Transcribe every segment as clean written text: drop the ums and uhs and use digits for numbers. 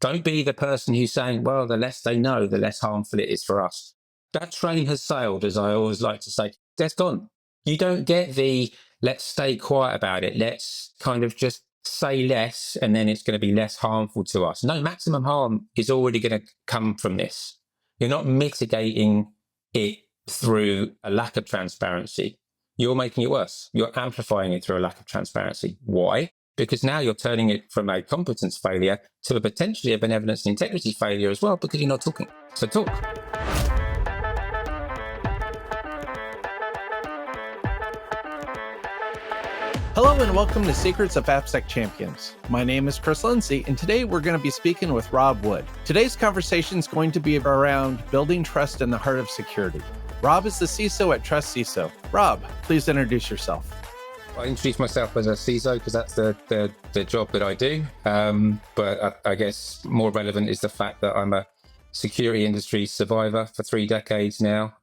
Don't be the person who's saying, well, the less they know, the less harmful it is for us. That train has sailed, as I always like to say. That's gone. You don't get the let's stay quiet about it. Let's kind of just say less and then it's going to be less harmful to us. No, maximum harm is already going to come from this. You're not mitigating it through a lack of transparency. You're making it worse. You're amplifying it through a lack of transparency. Why? Because now you're turning it from a competence failure to a potentially a benevolence and integrity failure as well, because you're not talking. So talk. Hello and welcome to Secrets of AppSec Champions. My name is Chris Lindsay, and today we're going to be speaking with Rob Wood. Today's conversation is going to be around building trust in the heart of security. Rob is the CISO at Trust CISO. Rob, please introduce yourself. I introduce myself as a CISO because that's the job that I do. But I guess more relevant is the fact that I'm a security industry survivor for 3 decades now.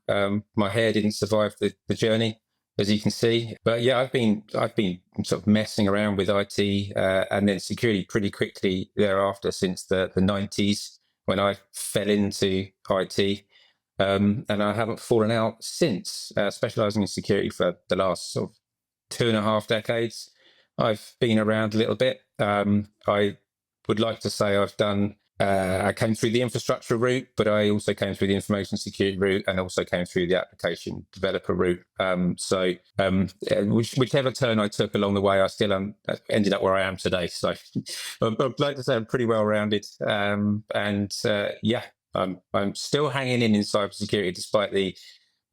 My hair didn't survive the journey, as you can see. But yeah, I've been sort of messing around with IT and then security pretty quickly thereafter, since the 90s when I fell into IT. And I haven't fallen out since, specializing in security for the last sort of 2.5 decades. I've been around a little bit. I would like to say I came through the infrastructure route, but I also came through the information security route and also came through the application developer route. Whichever turn I took along the way, I still ended up where I am today. So I'd like to say I'm pretty well rounded. I'm still hanging in cybersecurity despite the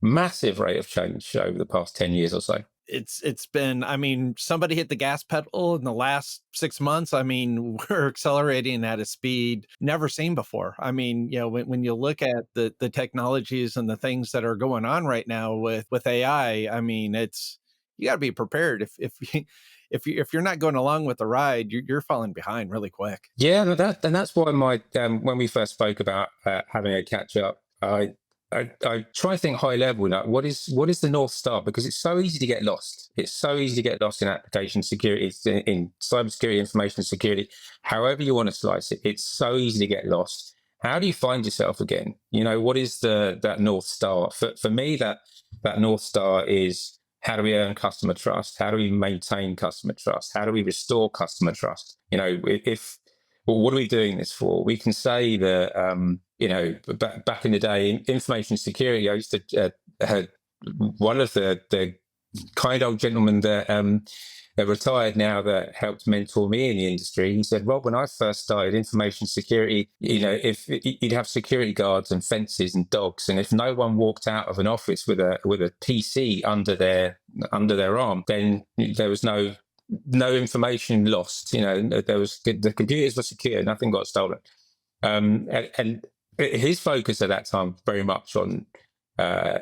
massive rate of change over the past 10 years or so. It's been, somebody hit the gas pedal in the last 6 months. We're accelerating at a speed never seen before. When you look at the technologies and the things that are going on right now with AI, it's, you got to be prepared. If you're not going along with the ride, you're falling behind really quick. Yeah, that's why when we first spoke about having a catch up, I try to think high level. Like, what is the North Star? Because it's so easy to get lost. It's so easy to get lost in application security, in cybersecurity, information security, however you want to slice it. It's so easy to get lost. How do you find yourself again? What is that North Star? For me, that North Star is, how do we earn customer trust? How do we maintain customer trust? How do we restore customer trust? What are we doing this for? We can say that, back in the day, in information security, I used to had one of the kind old gentlemen that retired now, that helped mentor me in the industry. He said, Rob, when I first started information security, if you'd have security guards and fences and dogs, and if no one walked out of an office with a PC under their arm, then there was no information lost. The computers were secure, nothing got stolen. And his focus at that time very much on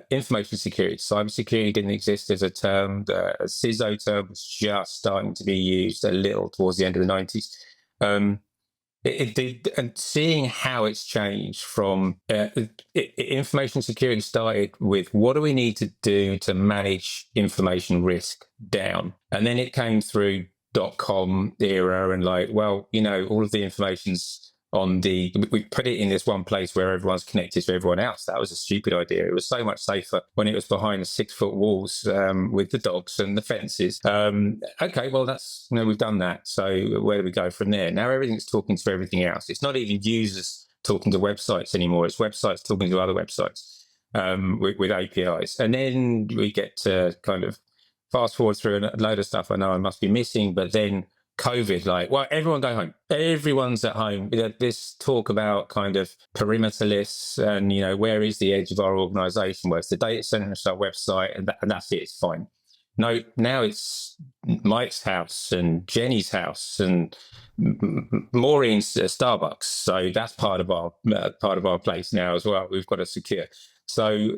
information security. Cybersecurity didn't exist as a term. The CISO term was just starting to be used a little towards the end of the 90s. And seeing how it's changed from information security started with, what do we need to do to manage information risk down? And then it came through .com era and all of the information's we put it in this one place where everyone's connected to everyone else. That was a stupid idea. It was so much safer when it was behind the 6-foot walls with the dogs and the fences. Okay, well, that's, we've done that. So where do we go from there? Now everything's talking to everything else. It's not even users talking to websites anymore. It's websites talking to other websites with APIs. And then we get to kind of fast forward through a load of stuff I know I must be missing, but then COVID, everyone go home. Everyone's at home. This talk about kind of perimeter lists and, where is the edge of our organization? Well, it's the data center, it's our website, and that's it. It's fine. No, now it's Mike's house and Jenny's house and Maureen's Starbucks. So that's part of our place now as well. We've got to secure. So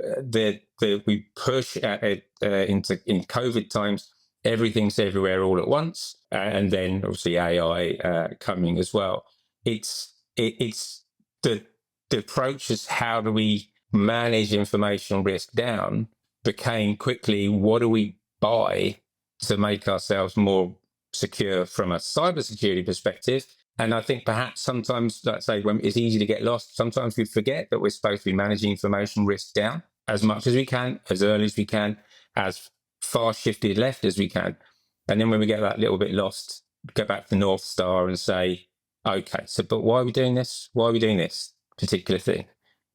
we push at it in COVID times. Everything's everywhere all at once, and then obviously AI coming as well. It's the approach is, how do we manage information risk down, became quickly, what do we buy to make ourselves more secure from a cybersecurity perspective, And I think perhaps sometimes, let's say, when it's easy to get lost, sometimes we forget that we're supposed to be managing information risk down as much as we can, as early as we can, as far shifted left as we can. And then when we get that little bit lost, go back to the North Star and say, okay, so but why are we doing this? Why are we doing this particular thing?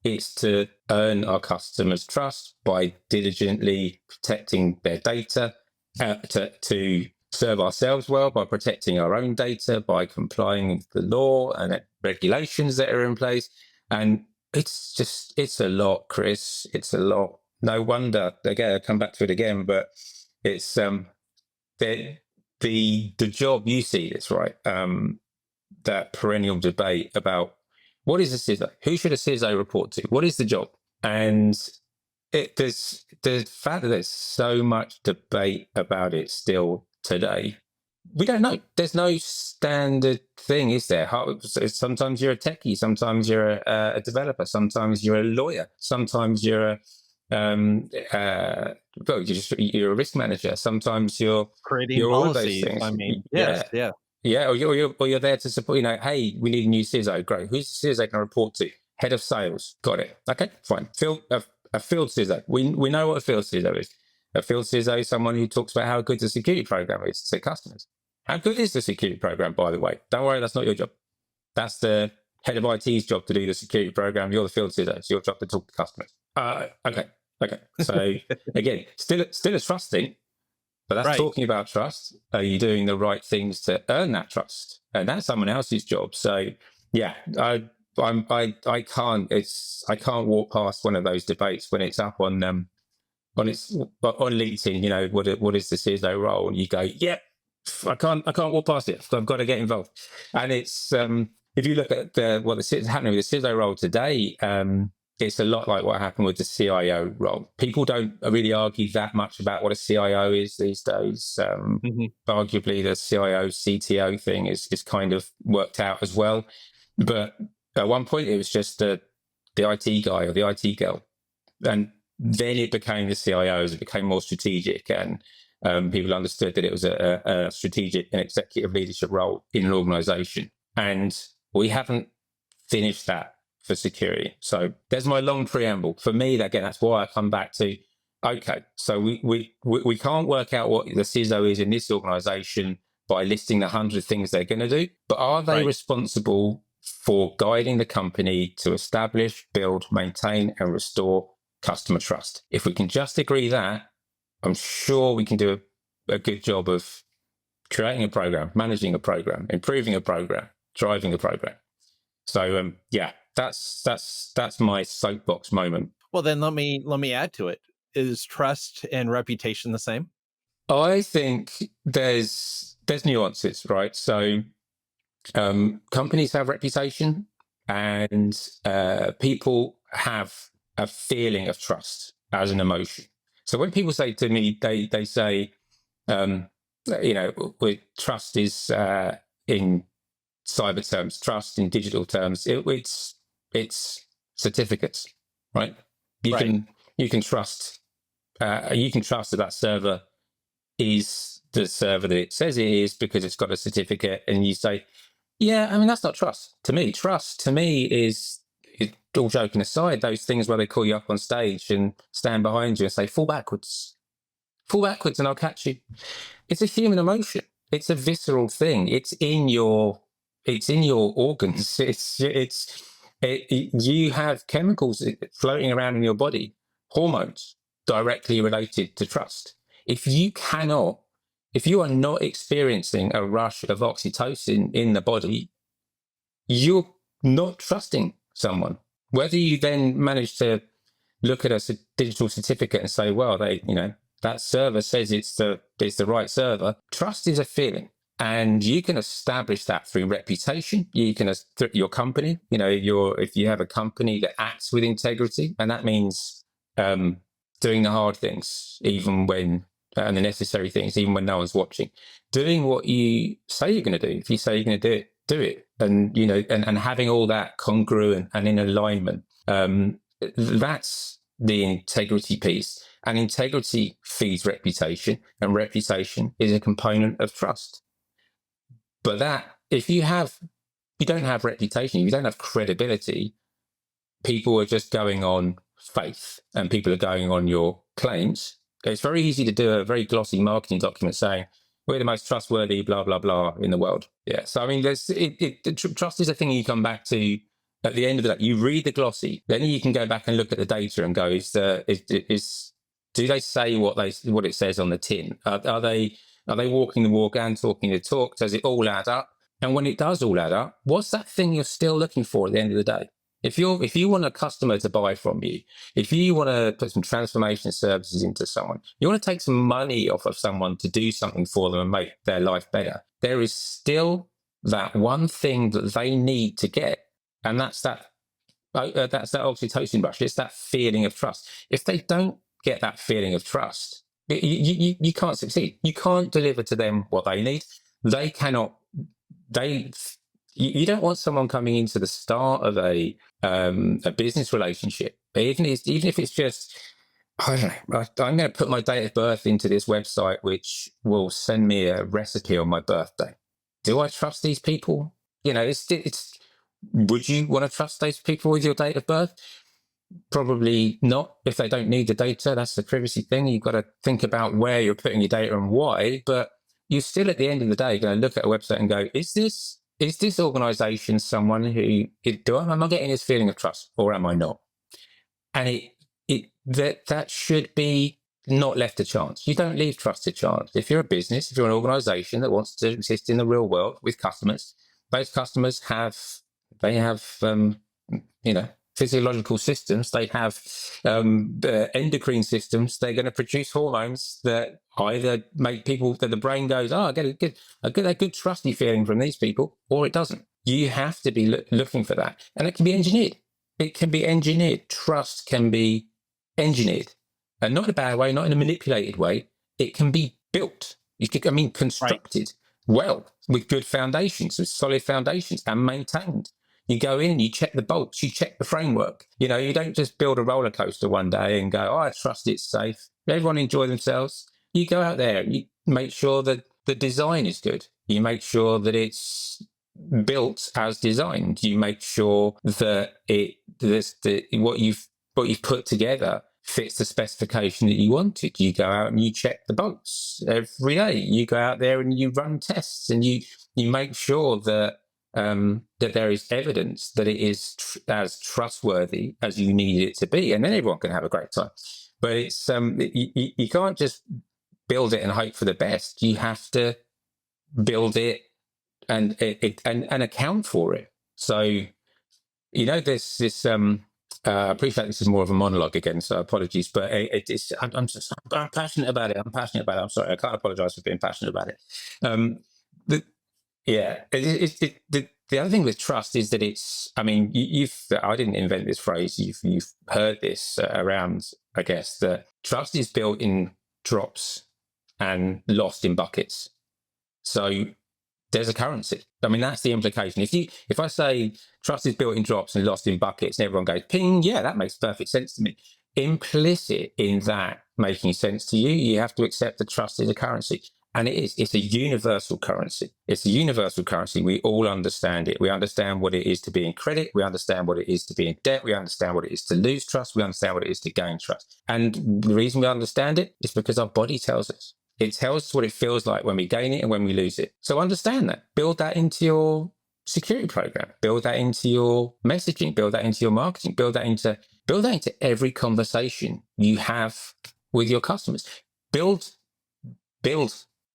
It's to earn our customers' trust by diligently protecting their data, to serve ourselves well by protecting our own data, by complying with the law and regulations that are in place. And it's a lot, Chris. It's a lot. No wonder. Again, I'll come back to it again, but it's the job you see this, right? That perennial debate about what is a CISO? Who should a CISO report to? What is the job? And there's the fact that there's so much debate about it still today. We don't know. There's no standard thing, is there? Sometimes you're a techie, sometimes you're a developer, sometimes you're a lawyer, sometimes you're you're a risk manager, sometimes Creating you're all of those policies. things. I mean, Yeah. yeah. Yeah, or you're there to support. Hey, we need a new CISO. Great. Who's the CISO can report to? Head of sales. Got it. Okay, fine. A field CISO. We know what a field CISO is. A field CISO is someone who talks about how good the security program is to customers. How good is the security program, by the way? Don't worry, that's not your job. That's the head of IT's job to do the security program. You're the field CISO. It's your job to talk to customers. Okay. So again, still a trust thing. But that's right. Talking about trust. Are you doing the right things to earn that trust? And that's someone else's job. So yeah, I can't walk past one of those debates when it's up on LinkedIn. What is the CISO role? And you go, yeah, I can't walk past it. I've got to get involved. And it's if you look at what's happening with the CISO role today. It's a lot like what happened with the CIO role. People don't really argue that much about what a CIO is these days. Arguably, the CIO CTO thing is kind of worked out as well. But at one point, it was just the IT guy or the IT girl, and then it became the CIOs. It became more strategic, and people understood that it was a strategic and executive leadership role in an organization. And we haven't finished that for security. So there's my long preamble. For me, again, that's why I come back to, okay, so we can't work out what the CISO is in this organization by listing the 100 things they're going to do, but are they responsible for guiding the company to establish, build, maintain, and restore customer trust? If we can just agree that, I'm sure we can do a good job of creating a program, managing a program, improving a program, driving a program. So yeah, that's my soapbox moment. Well, then let me add to it. Is trust and reputation the same? I think there's nuances, right? So companies have reputation, and people have a feeling of trust as an emotion. So when people say to me, they say, trust is in cyber terms, trust in digital terms, it's certificates, right? You can trust that server is the server that it says it is because it's got a certificate, and you say, yeah, I mean, that's not trust to me. Trust to me is all joking aside, those things where they call you up on stage and stand behind you and say, fall backwards and I'll catch you. It's a human emotion. It's a visceral thing. It's in your organs. You have chemicals floating around in your body, hormones directly related to trust. If you are not experiencing a rush of oxytocin in the body, you're not trusting someone. Whether you then manage to look at a digital certificate and say, well, that server says it's the right server. Trust is a feeling. And you can establish that through reputation. You can, through your company, if you have a company that acts with integrity, and that means doing the hard things, and the necessary things, even when no one's watching. Doing what you say you're going to do. If you say you're going to do it, do it. And, and having all that congruent and in alignment, that's the integrity piece. And integrity feeds reputation, and reputation is a component of trust. But if you have you don't have reputation, you don't have credibility, people are just going on faith and people are going on your claims. It's very easy to do a very glossy marketing document saying we're the most trustworthy blah blah blah in the world. Yeah, so I mean, trust is a thing you come back to at the end of the day. You read the glossy, then you can go back and look at the data and go, do they say what it says on the tin? Are they walking the walk and talking the talk? Does it all add up? And when it does all add up, what's that thing you're still looking for at the end of the day? If you want a customer to buy from you, if you want to put some transformation services into someone, you want to take some money off of someone to do something for them and make their life better, there is still that one thing that they need to get, and that's that oxytocin rush. It's that feeling of trust. If they don't get that feeling of trust, you can't succeed. You can't deliver to them what they need. They cannot. You don't want someone coming into the start of a business relationship, even if it's just, I don't know, I'm going to put my date of birth into this website, which will send me a recipe on my birthday. Do I trust these people? It's. Would you want to trust those people with your date of birth? Probably not. If they don't need the data, that's the privacy thing. You've got to think about where you're putting your data and why. But you're still, at the end of the day, going to look at a website and go, is this organization someone who am I getting this feeling of trust or am I not? And that should be not left to chance. You don't leave trust to chance. If you're a business, if you're an organization that wants to exist in the real world with customers, those customers have physiological systems. They have endocrine systems. They're going to produce hormones that either make people, that the brain goes, I get a good trusty feeling from these people, or it doesn't. You have to be looking for that. And it can be engineered. It can be engineered. Trust can be engineered. And not in a bad way, not in a manipulated way. It can be built. Constructed well, with good foundations, with solid foundations, and maintained. You go in, you check the bolts, you check the framework. You don't just build a roller coaster one day and go, I trust it's safe. Everyone enjoy themselves. You go out there, you make sure that the design is good. You make sure that it's built as designed. You make sure that what you've put together fits the specification that you wanted. You go out and you check the bolts every day. You go out there and you run tests and you make sure that there is evidence that it is as trustworthy as you need it to be, and then everyone can have a great time. But it's you can't just build it and hope for the best. You have to build it and account for it. So this I appreciate this is more of a monologue again, so apologies, but I'm passionate about it. I'm sorry, I can't apologize for being passionate about it. The other thing with trust is that I didn't invent this phrase. You've heard this around, I guess, that trust is built in drops and lost in buckets. So there's a currency. That's the implication. If I say trust is built in drops and lost in buckets, and everyone goes, ping, yeah, that makes perfect sense to me. Implicit in that making sense to you, you have to accept that trust is a currency. And it's a universal currency. It's a universal currency. We all understand it. We understand what it is to be in credit. We understand what it is to be in debt. We understand what it is to lose trust. We understand what it is to gain trust. And the reason we understand it is because our body tells us. It tells us what it feels like when we gain it and when we lose it. So understand that. Build that into your security program. Build that into your messaging. Build that into your marketing. Build that into every conversation you have with your customers. Build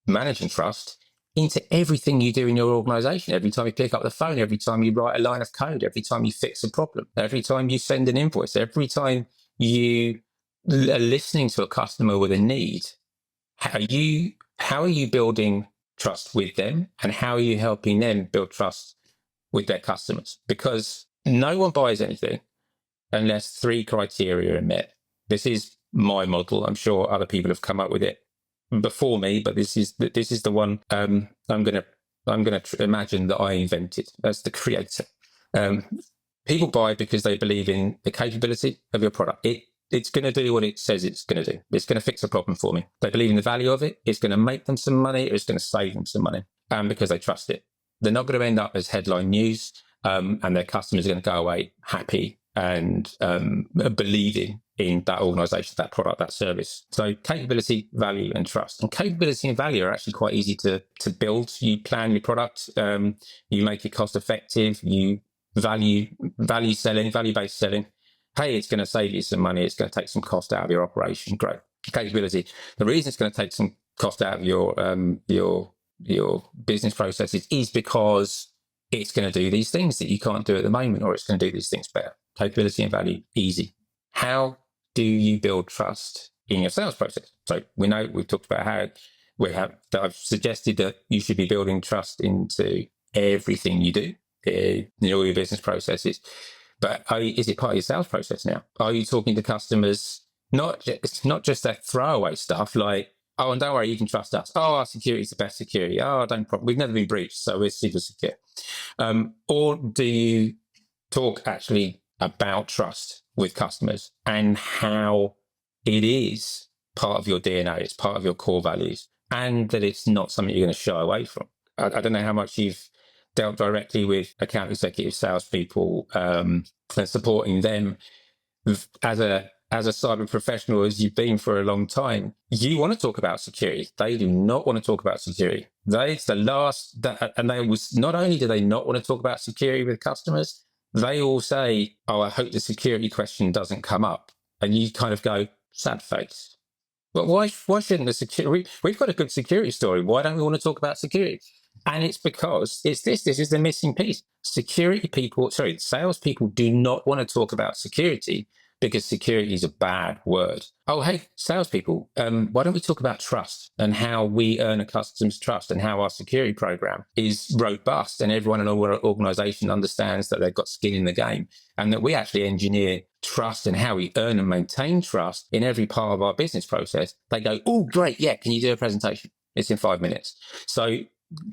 managing trust into everything you do in your organization. Every time you pick up the phone, every time you write a line of code, every time you fix a problem, every time you send an invoice, every time you are listening to a customer with a need. How are you building trust with them, and how are you helping them build trust with their customers? Because no one buys anything unless 3 criteria are met. This is my model. I'm sure other people have come up with it before me, but this is the one I'm going to imagine that I invented as the creator. People buy because they believe in the capability of your product. It's going to do what it says it's going to do. It's going to fix a problem for me. They believe in the value of it. It's going to make them some money. Or it's going to save them some money, because they trust it. They're not going to end up as headline news, and their customers are going to go away happy and believing in that organization, that product, that service. So capability, value, and trust. And capability and value are actually quite easy to build. You plan your product, you make it cost effective, you value selling, value-based selling. Hey, it's going to save you some money. It's going to take some cost out of your operation. Great. Capability. The reason it's going to take some cost out of your business processes is because it's going to do these things that you can't do at the moment, or it's going to do these things better. Capability and value, easy. How do you build trust in your sales process? So we've talked about how that I've suggested that you should be building trust into everything you do in all your business processes. But is it part of your sales process now? Are you talking to customers? It's not just that throwaway stuff like, oh, and don't worry, you can trust us. Oh, our security is the best security. Oh, don't problem. We've never been breached, so we're super secure. Or do you talk actually about trust with customers and how it is part of your DNA, it's part of your core values, and that it's not something you're going to shy away from? I don't know how much you've dealt directly with account executive salespeople and supporting them as a cyber professional, as you've been for a long time. You want to talk about security. They do not want to talk about security. It's the last and they was not only do they not want to talk about security with customers, they all say, "Oh, I hope the security question doesn't come up." And you kind of go, sad face. But why shouldn't the security? We've got a good security story. Why don't we want to talk about security? And it's because this is the missing piece. Salespeople do not want to talk about security because security is a bad word. Oh, hey, salespeople, why don't we talk about trust and how we earn a customer's trust and how our security program is robust and everyone in our organization understands that they've got skin in the game and that we actually engineer trust and how we earn and maintain trust in every part of our business process. They go, oh, great. Yeah. Can you do a presentation? It's in 5 minutes. So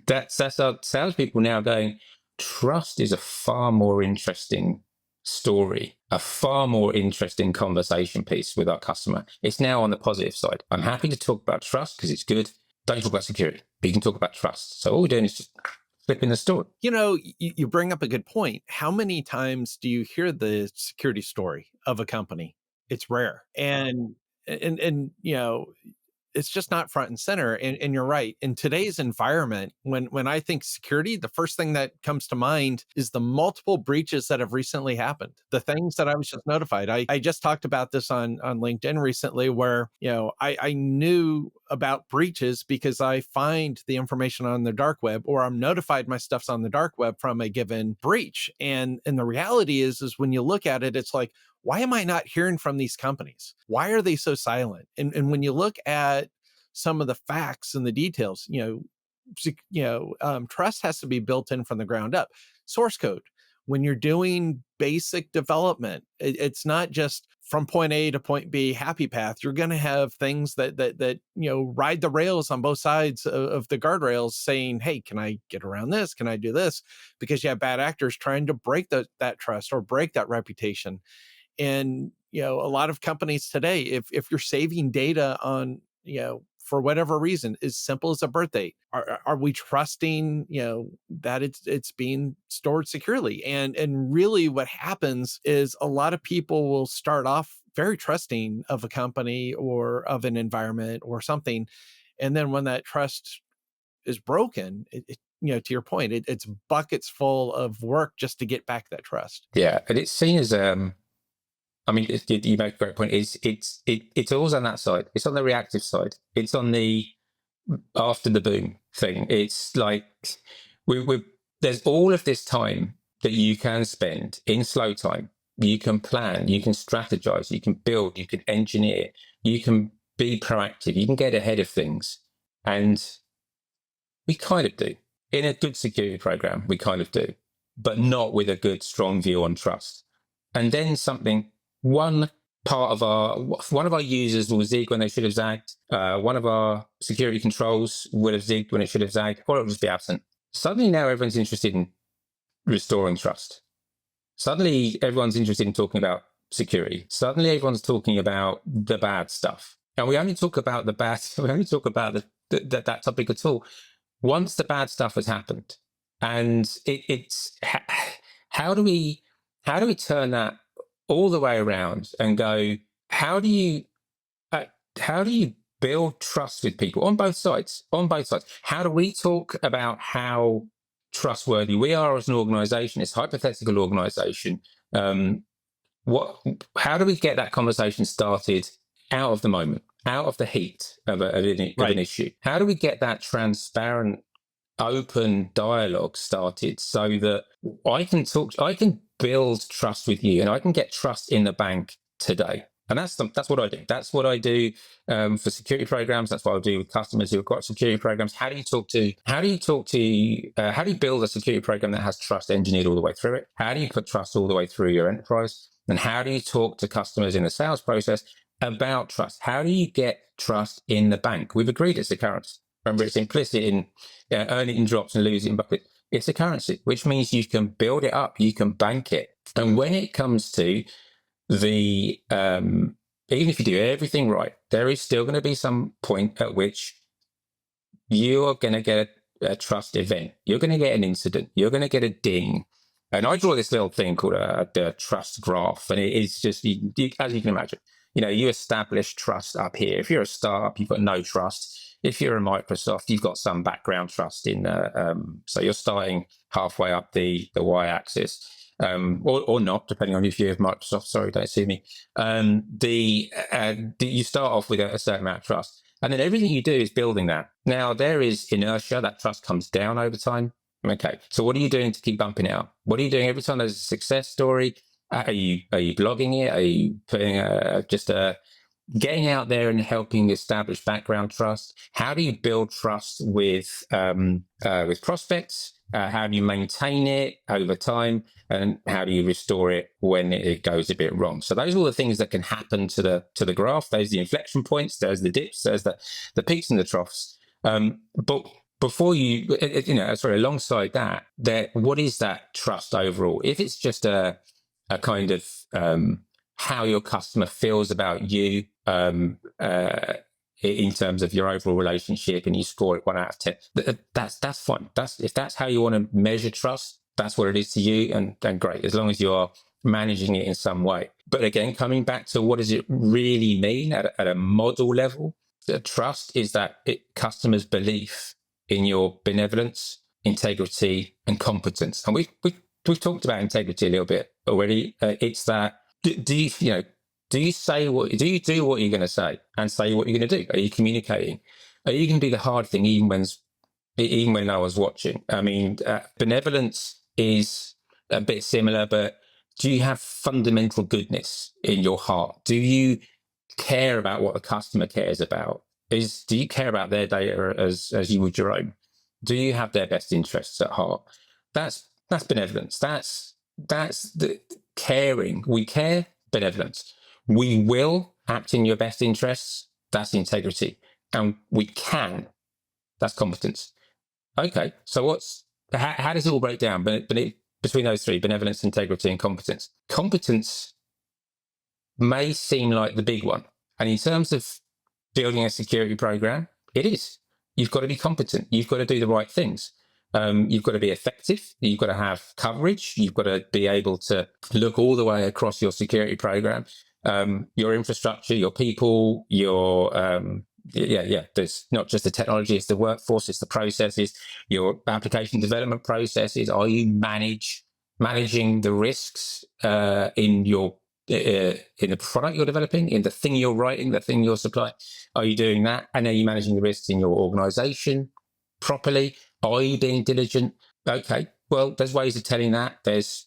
that's our salespeople now going, trust is a far more interesting story, a far more interesting conversation piece with our customer. It's now on the positive side. I'm happy to talk about trust because it's good. Don't talk about security, but you can talk about trust. So all we're doing is just flipping the story. You bring up a good point. How many times do you hear the security story of a company? It's rare. And it's just not front and center. And you're right. In today's environment, when I think security, the first thing that comes to mind is the multiple breaches that have recently happened. The things that I was just notified. I just talked about this on LinkedIn recently where, I knew about breaches because I find the information on the dark web, or I'm notified my stuff's on the dark web from a given breach. And the reality is when you look at it, it's like, why am I not hearing from these companies? Why are they so silent? And when you look at some of the facts and the details, trust has to be built in from the ground up. Source code. When you're doing basic development, it's not just from point A to point B, happy path. You're going to have things that ride the rails on both sides of the guardrails saying, hey, can I get around this? Can I do this? Because you have bad actors trying to break that trust or break that reputation. And, a lot of companies today, if you're saving data on, for whatever reason, as simple as a birth date, are we trusting, that it's being stored securely? And really what happens is a lot of people will start off very trusting of a company or of an environment or something. And then when that trust is broken, to your point, it's buckets full of work just to get back that trust. Yeah. And it's seen as, you make a great point. It's always on that side. It's on the reactive side. It's on the after the boom thing. It's like there's all of this time that you can spend in slow time. You can plan, you can strategize, you can build, you can engineer, you can be proactive, you can get ahead of things. And we kind of do. In a good security program, we kind of do, but not with a good, strong view on trust. And then one of our users will zig when they should have zagged. One of our security controls would have zigged when it should have zagged, or it will just be absent. Suddenly now everyone's interested in restoring trust. Suddenly everyone's interested in talking about security. Suddenly everyone's talking about the bad stuff. And we only talk about the bad, we only talk about that topic at all once the bad stuff has happened. And how do we turn that all the way around and go, how do you uh, how do you build trust with people on both sides? How do we talk about how trustworthy we are as an organization, this hypothetical organization? um, how do we get that conversation started out of the moment, out of the heat of an issue? How do we get that transparent, open dialogue started so that I can build trust with you, and I can get trust in the bank today? And that's what I do. That's what I do for security programs. That's what I do with customers who have got security programs. How do you build a security program that has trust engineered all the way through it? How do you put trust all the way through your enterprise? And how do you talk to customers in the sales process about trust? How do you get trust in the bank? We've agreed it's a currency. Remember, it's implicit in earn it in drops and lose it in buckets. It's a currency, which means you can build it up, you can bank it. And when it comes to the even if you do everything right, there is still going to be some point at which you are going to get a trust event. You're going to get an incident. You're going to get a ding. And I draw this little thing called the trust graph. And it is just, as you can imagine, you establish trust up here. If you're a startup, you've got no trust. If you're a Microsoft, you've got some background trust in so you're starting halfway up the y-axis. Or not, depending on if you have Microsoft. Sorry, don't see me. You start off with a certain amount of trust, and then everything you do is building that. Now, there is inertia. That trust comes down over time. Okay, so what are you doing to keep bumping it up? What are you doing every time there's a success story? Are you blogging it? Are you putting getting out there and helping establish background trust? How do you build trust with prospects? How do you maintain it over time? And how do you restore it when it goes a bit wrong? So those are all the things that can happen to the graph. There's the inflection points, there's the dips, there's the peaks and the troughs. But before alongside that, what is that trust overall? If it's just a kind of how your customer feels about you in terms of your overall relationship, and you score it 1 out of 10, that's fine. If that's how you want to measure trust, that's what it is to you, and great, as long as you are managing it in some way. But again, coming back to what does it really mean at a model level, the trust is that customers' belief in your benevolence, integrity, and competence. And we've talked about integrity a little bit already. It's that do you do you do what you're going to say and say what you're going to do? Are you communicating? Are you going to do the hard thing even when no one's watching? I mean, benevolence is a bit similar, but do you have fundamental goodness in your heart? Do you care about what the customer cares about? Do you care about their data as you would your own? Do you have their best interests at heart? That's benevolence. That's the caring. We care, benevolence. We will act in your best interests. That's integrity. And we can. That's competence. Okay, so how does it all break down? But between those three, benevolence, integrity, and competence. Competence may seem like the big one. And in terms of building a security program, it is. You've got to be competent. You've got to do the right things. You've got to be effective. You've got to have coverage. You've got to be able to look all the way across your security program, your infrastructure, your people, your there's not just the technology, it's the workforce, it's the processes, your application development processes. Are you managing the risks in the product you're developing, in the thing you're writing, the thing you're supplying? Are you doing that? And are you managing the risks in your organization properly? Are you being diligent? Okay, well, there's ways of telling that. There's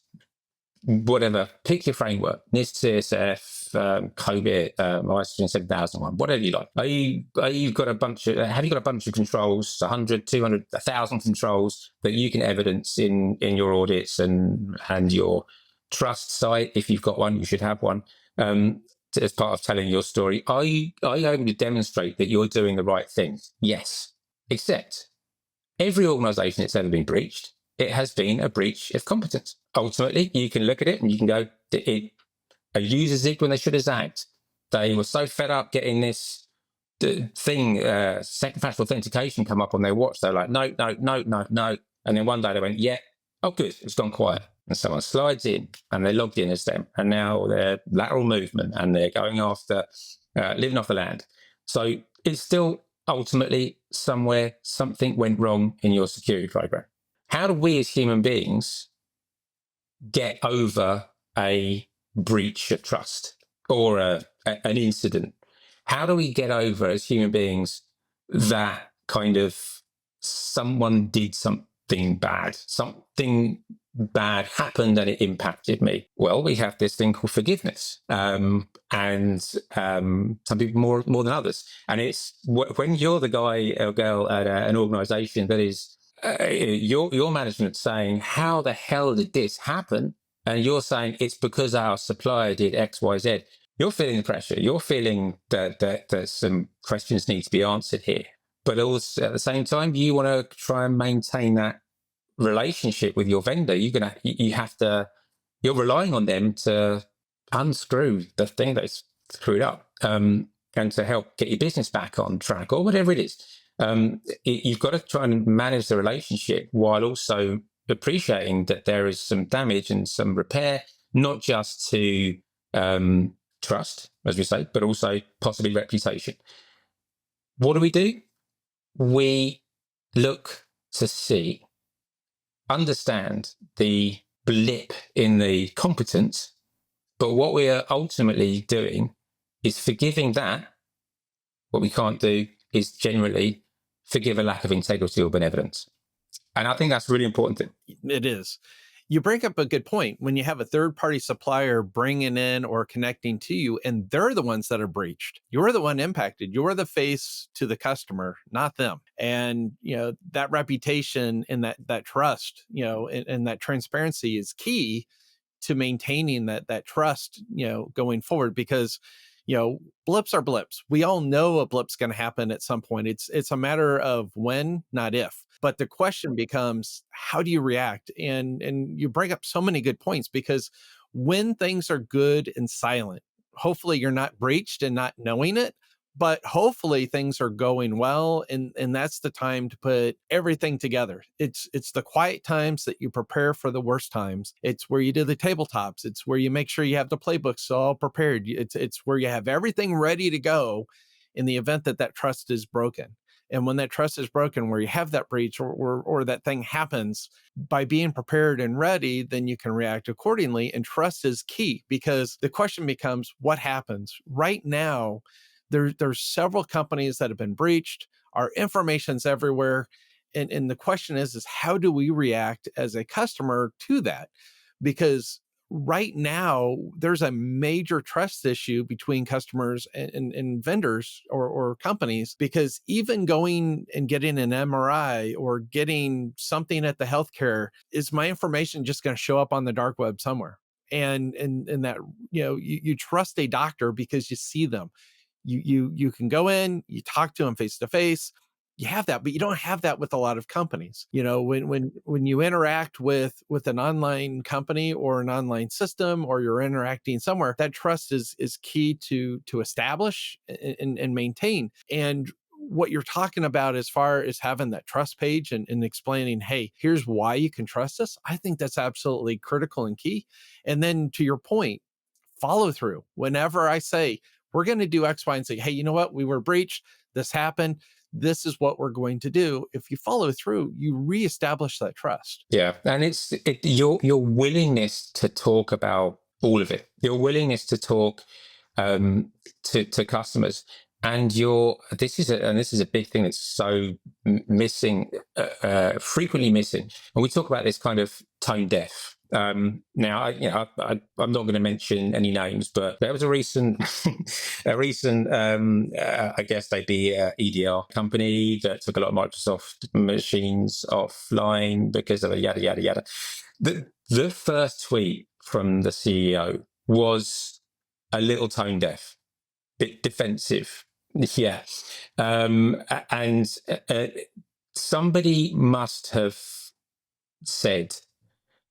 whatever, pick your framework, NIST, CSF, COBIT, ISO 7001, whatever you like. Have you got a bunch of controls, 100, 200, 1,000 controls that you can evidence in your audits and your trust site? If you've got one, you should have one. As part of telling your story, are you able to demonstrate that you're doing the right things? Yes, except every organization that's ever been breached, it has been a breach of competence. Ultimately, you can look at it and you can go, a user zigged when they should have zagged. They were so fed up getting this thing, second factor authentication come up on their watch. They're like, no. And then one day they went, yeah, oh, good, it's gone quiet. And someone slides in and they're logged in as them. And now they're lateral movement and they're going after living off the land. So it's still ultimately somewhere something went wrong in your security program. How do we as human beings get over a breach of trust or an incident? How do we get over as human beings that kind of someone did something bad happened and it impacted me? Well, we have this thing called forgiveness, and some people more than others. And it's when you're the guy or girl at an organization that is your management saying, how the hell did this happen? And you're saying it's because our supplier did X, Y, Z. You're feeling the pressure. You're feeling that some questions need to be answered here. But also at the same time, you want to try and maintain that relationship with your vendor. You're relying on them to unscrew the thing that's screwed up, and to help get your business back on track or whatever it is. You've got to try and manage the relationship while also appreciating that there is some damage and some repair, not just to trust, as we say, but also possibly reputation. What do? We look to see, understand the blip in the competence, but what we are ultimately doing is forgiving that. What we can't do is generally forgive a lack of integrity or benevolence. And I think that's a really important thing. It is. You bring up a good point. When you have a third-party supplier bringing in or connecting to you, and they're the ones that are breached, you're the one impacted. You're the face to the customer, not them. And that reputation and that trust, and that transparency is key to maintaining that trust, going forward. Because blips are blips. We all know a blip's going to happen at some point. It's a matter of when, not if. But the question becomes, how do you react? And you bring up so many good points, because when things are good and silent, hopefully you're not breached and not knowing it, but hopefully things are going well. And that's the time to put everything together. It's the quiet times that you prepare for the worst times. It's where you do the tabletops. It's where you make sure you have the playbooks all prepared. It's where you have everything ready to go in the event that trust is broken. And when that trust is broken, where you have that breach or that thing happens, by being prepared and ready, then you can react accordingly. And trust is key, because the question becomes, what happens? Right now, there's several companies that have been breached. Our information's everywhere. And the question is how do we react as a customer to that? Because right now, there's a major trust issue between customers and vendors or companies, because even going and getting an MRI or getting something at the healthcare, is my information just going to show up on the dark web somewhere? And that, you trust a doctor because you see them. You can go in, you talk to them face to face. You have that, but you don't have that with a lot of companies. When you interact with an online company or an online system, or you're interacting somewhere, that trust is key to establish and maintain. And what you're talking about as far as having that trust page and explaining, hey, here's why you can trust us, I think that's absolutely critical and key. And then to your point, follow through. Whenever I say, we're going to do X, Y, and Z, hey, you know what? We were breached. This happened. This is what we're going to do. If you follow through, you reestablish that trust. Yeah, and it's your willingness to talk about all of it, your willingness to talk to customers, and this is a big thing that's so missing, frequently missing. And we talk about this kind of tone deaf. Now, I'm not going to mention any names, but there was a recent, I guess they'd be EDR company that took a lot of Microsoft machines offline because of a yada yada yada. The first tweet from the CEO was a little tone deaf, bit defensive, yeah, and somebody must have said,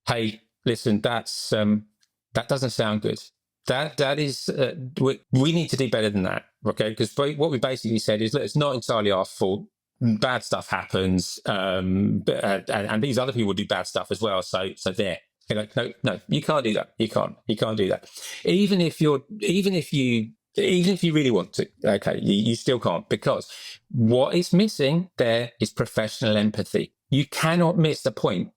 hey, listen, that doesn't sound good. That is, we need to do better than that, okay? Because what we basically said is, look, it's not entirely our fault. bad stuff happens, and these other people do bad stuff as well. So there, you're like, no, you can't do that. You can't do that. Even if you really want to, okay, you still can't, because what is missing there is professional empathy. You cannot miss the point.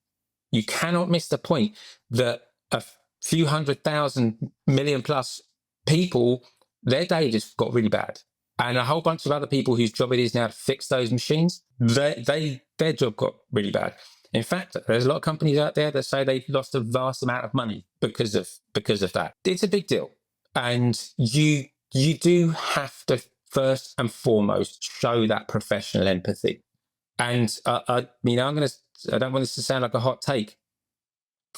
You cannot miss the point that a few 100,000 million plus people, their day just got really bad. And a whole bunch of other people whose job it is now to fix those machines, their job got really bad. In fact, there's a lot of companies out there that say they've lost a vast amount of money because of that. It's a big deal. And you do have to first and foremost show that professional empathy. And I don't want this to sound like a hot take,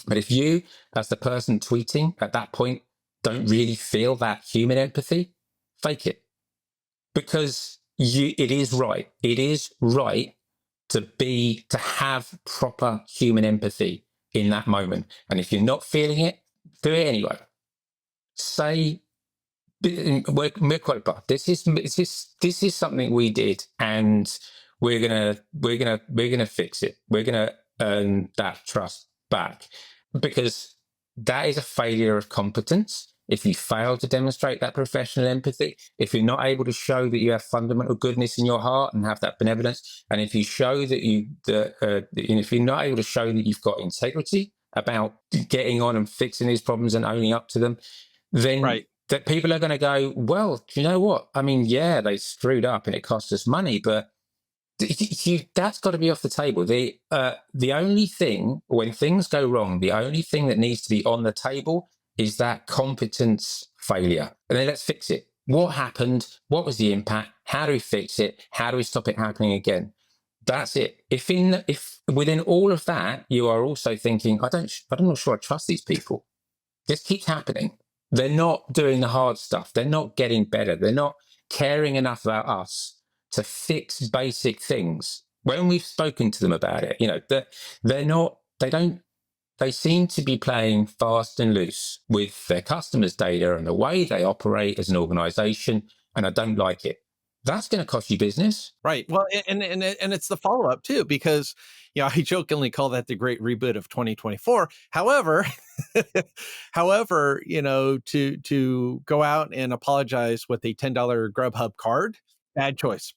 but if you, as the person tweeting at that point, don't really feel that human empathy, fake it. Because it is right. It is right to have proper human empathy in that moment. And if you're not feeling it, do it anyway. Say, we're quite bad. This is something we did, and we're gonna fix it. We're gonna earn that trust back, because that is a failure of competence. If you fail to demonstrate that professional empathy, if you're not able to show that you have fundamental goodness in your heart and have that benevolence, and if you show if you're not able to show that you've got integrity about getting on and fixing these problems and owning up to them, then that people are going to go, well, do you know what? I mean, yeah, they screwed up and it cost us money, but that's got to be off the table. The only thing, when things go wrong, the only thing that needs to be on the table is that competence failure. And then let's fix it. What happened? What was the impact? How do we fix it? How do we stop it happening again? That's it. If within all of that, you are also thinking, I'm not sure I trust these people. This keeps happening. They're not doing the hard stuff. They're not getting better. They're not caring enough about us to fix basic things. When we've spoken to them about it, they seem to be playing fast and loose with their customers' data and the way they operate as an organization, and I don't like it. That's going to cost you business. Right. Well, and it's the follow-up too, because, I jokingly call that the great reboot of 2024. However, to go out and apologize with a $10 Grubhub card, bad choice.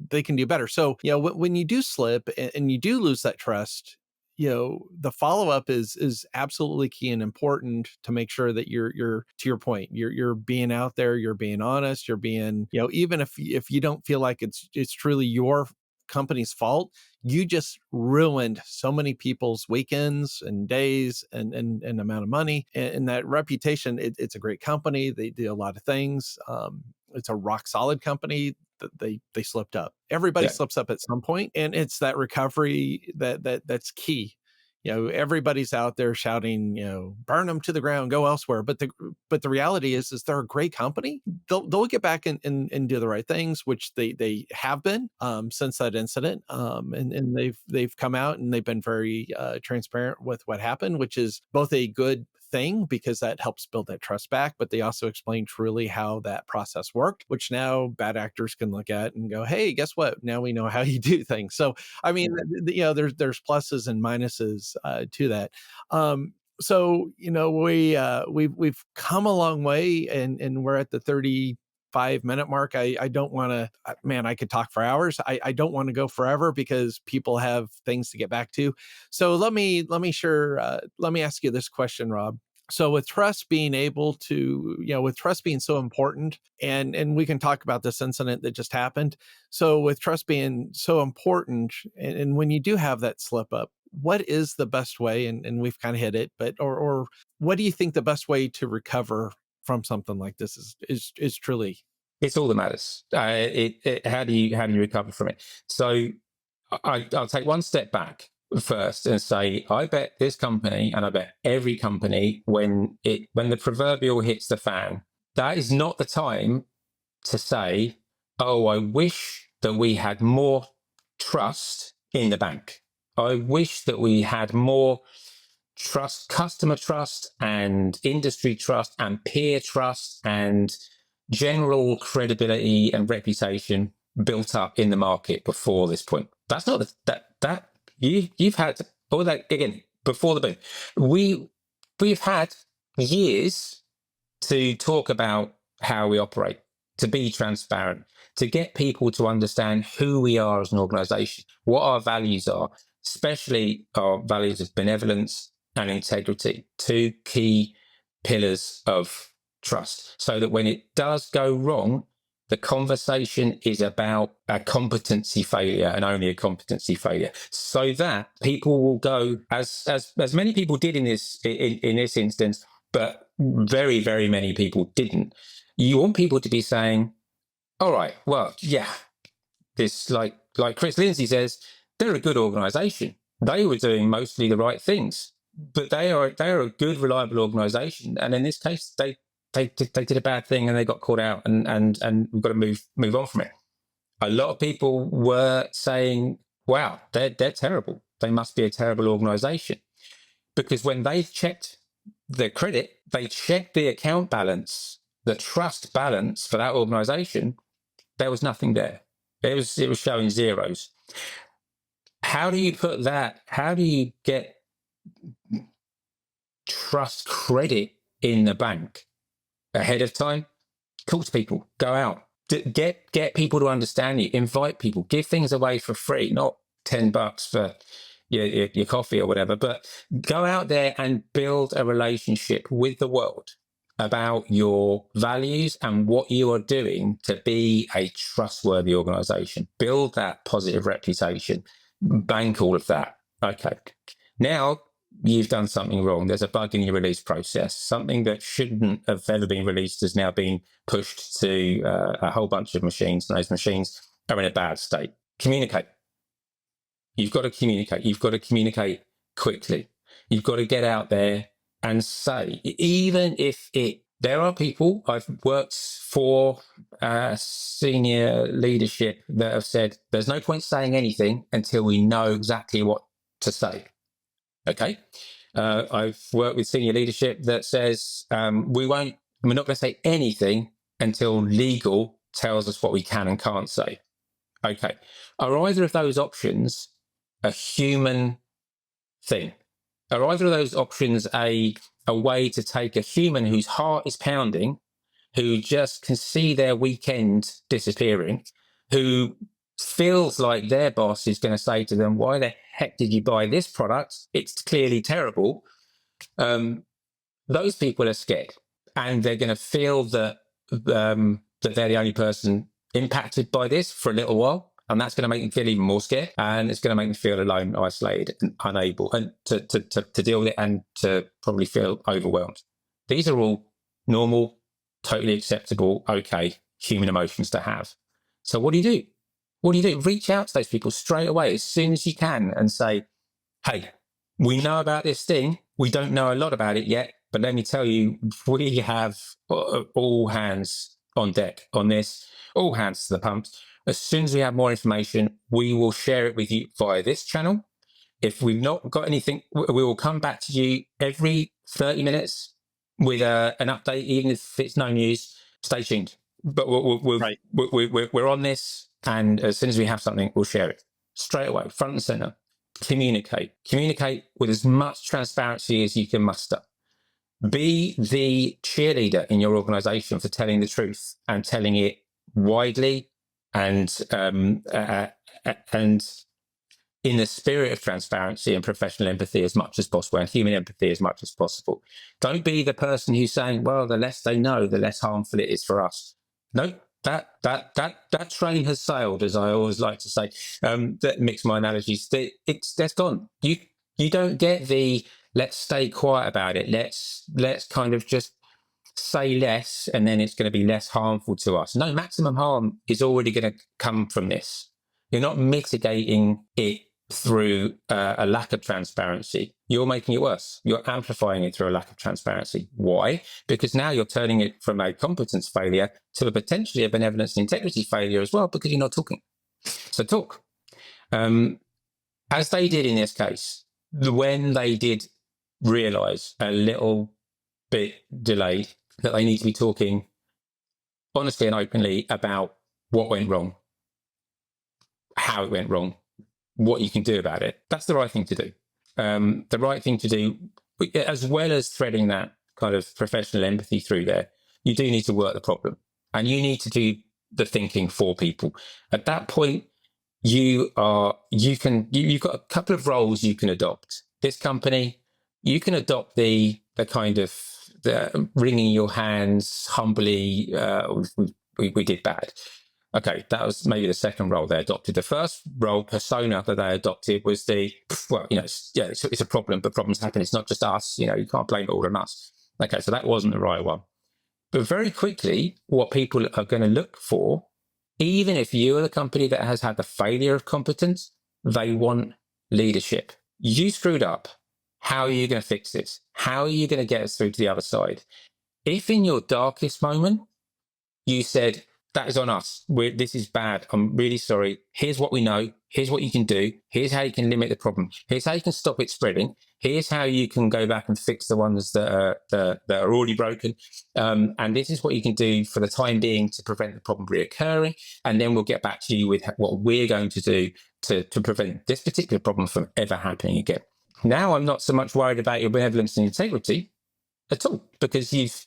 They can do better. So, when you do slip and you do lose that trust, the follow-up is absolutely key and important to make sure that you're to your point, you're being out there, you're being honest, you're being, even if you don't feel like it's truly your company's fault, you just ruined so many people's weekends and days and amount of money and that reputation. It's a great company. They do a lot of things. It's a rock solid company. They slipped up. Everybody slips up at some point, and it's that recovery that's key. Everybody's out there shouting, burn them to the ground, go elsewhere. But the reality is they're a great company. They'll get back and do the right things, which they have been since that incident. And they've come out and they've been very transparent with what happened, which is both a good thing because that helps build that trust back, but they also explain truly how that process worked, which now bad actors can look at and go, hey, guess what? Now we know how you do things. So, I mean, there's pluses and minuses to that. So, we've come a long way and we're at the 35-minute mark. I don't want to, man, I could talk for hours. I don't want to go forever because people have things to get back to. So let me ask you this question, Rob. So with trust being with trust being so important, and we can talk about this incident that just happened. So with trust being so important, and when you do have that slip up, what is the best way? And we've kind of hit it, but or what do you think the best way to recover from something like this is truly? It's all that matters. How do you recover from it? So I'll take one step back first and say, I bet this company, and I bet every company, when the proverbial hits the fan, that is not the time to say, oh, I wish that we had more trust in the bank. I wish that we had more trust, customer trust and industry trust and peer trust and general credibility and reputation built up in the market before this point. That's not that you've had all that again before the boom. We've had years to talk about how we operate, to be transparent, to get people to understand who we are as an organization, what our values are, especially our values of benevolence and integrity, two key pillars of trust, so that when it does go wrong, the conversation is about a competency failure and only a competency failure, so that people will go, as many people did in this instance, but very, very many people didn't. You want people to be saying, all right, well, yeah, this like Chris Lindsay says, they're a good organization. They were doing mostly the right things, but they are a good, reliable organization. And in this case, they did a bad thing and they got caught out, and we've got to move on from it. A lot of people were saying, wow, they're terrible. They must be a terrible organization. Because when they checked the credit, they checked the account balance, the trust balance for that organization, there was nothing there. It was showing zeros. How do you put that? How do you get trust credit in the bank ahead of time? Talk to people, go out, get people to understand you, invite people, give things away for free, not $10 for your coffee or whatever, but go out there and build a relationship with the world about your values and what you are doing to be a trustworthy organization. Build that positive reputation, bank all of that. Okay. Now you've done something wrong. There's a bug in your release process. Something that shouldn't have ever been released has now been pushed to a whole bunch of machines, and those machines are in a bad state. Communicate. You've got to communicate. You've got to communicate quickly. You've got to get out there and say, even if there are people, I've worked for senior leadership that have said, there's no point saying anything until we know exactly what to say. Okay. I've worked with senior leadership that says, we're not going to say anything until legal tells us what we can and can't say. Okay. Are either of those options a human thing? Are either of those options a way to take a human whose heart is pounding, who just can see their weekend disappearing, who feels like their boss is going to say to them, why the heck did you buy this product? It's clearly terrible. Those people are scared, and they're going to feel that that they're the only person impacted by this for a little while. And that's going to make them feel even more scared, and it's going to make them feel alone, isolated, and unable and to deal with it, and to probably feel overwhelmed. These are all normal, totally acceptable, okay, human emotions to have. So what do you do? What do you do? Reach out to those people straight away as soon as you can and say, hey, we know about this thing. We don't know a lot about it yet, but let me tell you, we have all hands on deck on this, all hands to the pumps. As soon as we have more information, we will share it with you via this channel. If we've not got anything, we will come back to you every 30 minutes with an update, even if it's no news. Stay tuned. But we're on this, and as soon as we have something, we'll share it straight away, front and center. Communicate with as much transparency as you can muster. Be the cheerleader in your organization for telling the truth and telling it widely, and in the spirit of transparency and professional empathy as much as possible, and human empathy as much as possible. Don't be the person who's saying, well, the less they know, the less harmful it is for us. No, that train has sailed, as I always like to say. That mix my analogies. That's gone. You don't get the let's stay quiet about it. Let's kind of just say less, and then it's going to be less harmful to us. No, maximum harm is already going to come from this. You're not mitigating it through a lack of transparency. You're making it worse. You're amplifying it through a lack of transparency. Why? Because now you're turning it from a competence failure to potentially a benevolence and integrity failure as well, because you're not talking. So talk. As they did in this case, when they did realize a little bit delayed that they need to be talking honestly and openly about what went wrong, how it went wrong, what you can do about it. That's the right thing to do. The right thing to do, as well as threading that kind of professional empathy through there, you do need to work the problem, and you need to do the thinking for people. At that point, you've got a couple of roles you can adopt. This company, you can adopt the kind of the wringing your hands humbly. We did bad. Okay, that was maybe the second role they adopted. The first role persona that they adopted was it's a problem, but problems happen. It's not just us. You can't blame it all on us. Okay, so that wasn't the right one. But very quickly, what people are going to look for, even if you are the company that has had the failure of competence, they want leadership. You screwed up. How are you going to fix this? How are you going to get us through to the other side? If in your darkest moment, you said, that is on us. This is bad. I'm really sorry. Here's what we know. Here's what you can do. Here's how you can limit the problem. Here's how you can stop it spreading. Here's how you can go back and fix the ones that are already broken. And this is what you can do for the time being to prevent the problem reoccurring. And then we'll get back to you with what we're going to do to prevent this particular problem from ever happening again. Now I'm not so much worried about your benevolence and integrity at all, because you've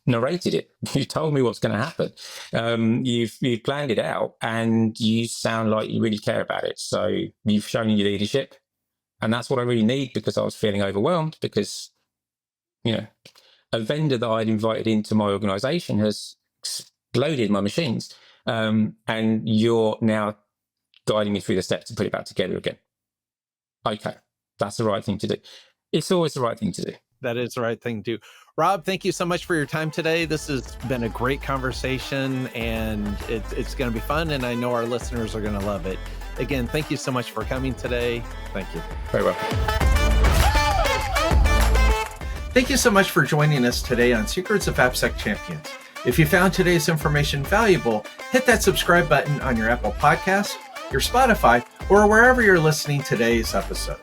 narrated it. You told me what's going to happen. You've planned it out, and you sound like you really care about it. So you've shown your leadership, and that's what I really need, because I was feeling overwhelmed because, a vendor that I'd invited into my organization has exploded my machines. And you're now guiding me through the steps to put it back together again. Okay, that's the right thing to do. It's always the right thing to do. That is the right thing to do. Rob, thank you so much for your time today. This has been a great conversation, and it's going to be fun, and I know our listeners are going to love it. Again, thank you so much for coming today. Thank you. Very well. Thank you so much for joining us today on Secrets of AppSec Champions. If you found today's information valuable, hit that subscribe button on your Apple Podcasts, your Spotify, or wherever you're listening to today's episode.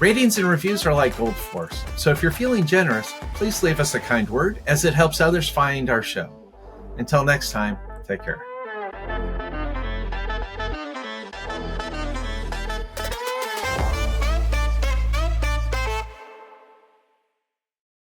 Ratings and reviews are like gold for us, so if you're feeling generous, please leave us a kind word, as it helps others find our show. Until next time, take care.